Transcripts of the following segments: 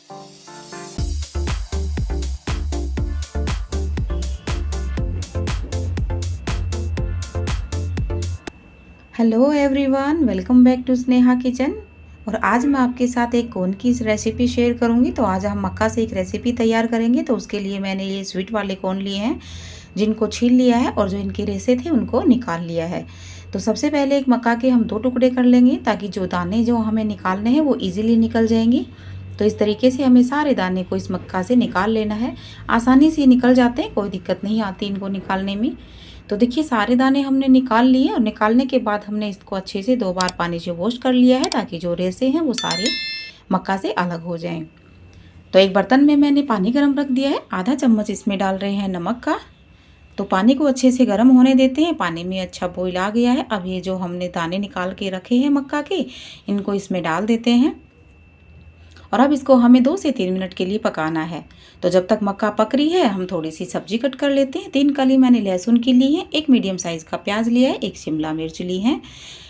Hello everyone, welcome back to Sneha kitchen. और आज मैं आपके साथ एक कोन की रेसिपी शेयर करूंगी। तो आज हम मक्का से एक रेसिपी तैयार करेंगे। तो उसके लिए मैंने ये स्वीट वाले कोन लिए हैं, जिनको छील लिया है और जो इनके रेसे थे उनको निकाल लिया है। तो सबसे पहले एक मक्का के हम 2 टुकड़े कर लेंगे, ताकि जो दाने जो हमें निकालने हैं वो ईजिली निकल जाएंगी। तो इस तरीके से हमें सारे दाने को इस मक्का से निकाल लेना है। आसानी से निकल जाते हैं, कोई दिक्कत नहीं आती इनको निकालने में। तो देखिए सारे दाने हमने निकाल लिए और निकालने के बाद हमने इसको अच्छे से 2 बार पानी से वॉश कर लिया है, ताकि जो रेसे हैं वो सारे मक्का से अलग हो जाएं। तो एक बर्तन में मैंने पानी गर्म रख दिया है। आधा चम्मच इसमें डाल रहे हैं नमक का। तो पानी को अच्छे से गर्म होने देते हैं। पानी में अच्छा बॉईल आ गया है। अब ये जो हमने दाने निकाल के रखे हैं मक्का के, इनको इसमें डाल देते हैं और अब इसको हमें 2 से 3 मिनट के लिए पकाना है। तो जब तक मक्का पक रही है हम थोड़ी सी सब्जी कट कर लेते हैं। 3 कली मैंने लहसुन की ली है, 1 मीडियम साइज़ का प्याज लिया है, 1 शिमला मिर्च ली है।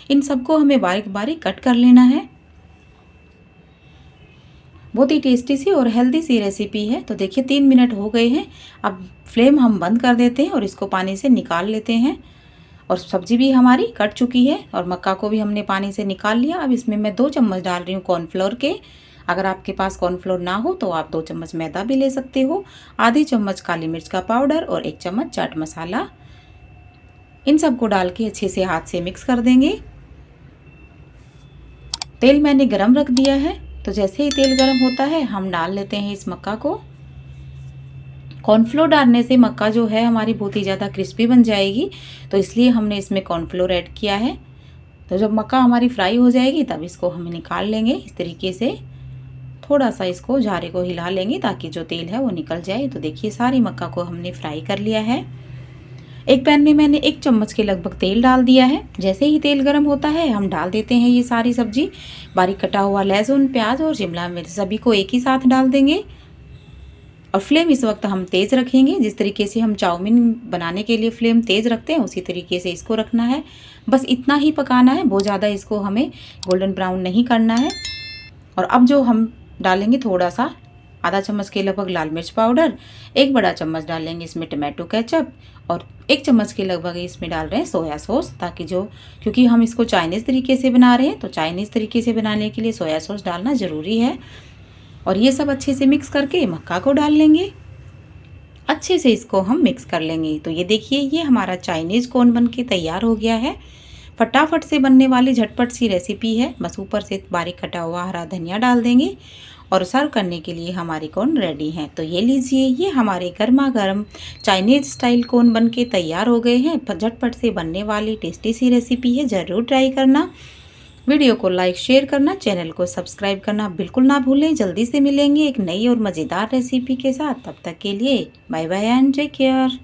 इन सबको हमें बारीक बारीक कट कर लेना है। बहुत ही टेस्टी सी और हेल्दी सी रेसिपी है। तो देखिए 3 मिनट हो गए हैं। अब फ्लेम हम बंद कर देते हैं और इसको पानी से निकाल लेते हैं। और सब्जी भी हमारी कट चुकी है और मक्का को भी हमने पानी से निकाल लिया। अब इसमें मैं 2 चम्मच डाल रही हूँ कॉर्नफ्लोर के। अगर आपके पास कॉर्नफ्लोर ना हो तो आप 2 चम्मच मैदा भी ले सकते हो। आधी चम्मच काली मिर्च का पाउडर और 1 चम्मच चाट मसाला। इन सबको डाल के अच्छे से हाथ से मिक्स कर देंगे। तेल मैंने गरम रख दिया है। तो जैसे ही तेल गरम होता है हम डाल लेते हैं इस मक्का को। कॉर्नफ्लोर डालने से मक्का जो है हमारी बहुत ही ज़्यादा क्रिस्पी बन जाएगी, तो इसलिए हमने इसमें कॉर्नफ्लोर ऐड किया है। तो जब मक्का हमारी फ्राई हो जाएगी तब इसको हम निकाल लेंगे। इस तरीके से थोड़ा सा इसको झारे को हिला लेंगे, ताकि जो तेल है वो निकल जाए। तो देखिए सारी मक्का को हमने फ्राई कर लिया है। एक पैन में मैंने 1 चम्मच के लगभग तेल डाल दिया है। जैसे ही तेल गर्म होता है हम डाल देते हैं ये सारी सब्जी। बारीक कटा हुआ लहसुन, प्याज और शिमला मिर्च सभी को एक ही साथ डाल देंगे। और फ्लेम इस वक्त हम तेज़ रखेंगे। जिस तरीके से हम चाउमीन बनाने के लिए फ्लेम तेज़ रखते हैं उसी तरीके से इसको रखना है। बस इतना ही पकाना है, बहुत ज़्यादा इसको हमें गोल्डन ब्राउन नहीं करना है। और अब जो हम डालेंगे थोड़ा सा, आधा चम्मच के लगभग लाल मिर्च पाउडर, 1 बड़ा चम्मच डालेंगे इसमें टमाटो केचप और 1 चम्मच के लगभग इसमें डाल रहे हैं सोया सॉस, ताकि क्योंकि हम इसको चाइनीज़ तरीके से बना रहे हैं, तो चाइनीज़ तरीके से बनाने के लिए सोया सॉस डालना ज़रूरी है। और ये सब अच्छे से मिक्स करके मक्का को डाल लेंगे। अच्छे से इसको हम मिक्स कर लेंगे। तो ये देखिए ये हमारा चाइनीज़ कोन बन के तैयार हो गया है। फटाफट से बनने वाली झटपट सी रेसिपी है। बस ऊपर से बारीक कटा हुआ हरा धनिया डाल देंगे और सर्व करने के लिए हमारी कोन रेडी है। तो ये लीजिए, ये हमारे गर्मा गर्म चाइनीज़ स्टाइल कोन बन के तैयार हो गए हैं। झटपट से बनने वाली टेस्टी सी रेसिपी है, ज़रूर ट्राई करना। वीडियो को लाइक शेयर करना, चैनल को सब्सक्राइब करना बिल्कुल ना भूलें। जल्दी से मिलेंगे एक नई और मज़ेदार रेसिपी के साथ। तब तक के लिए bye bye and take care.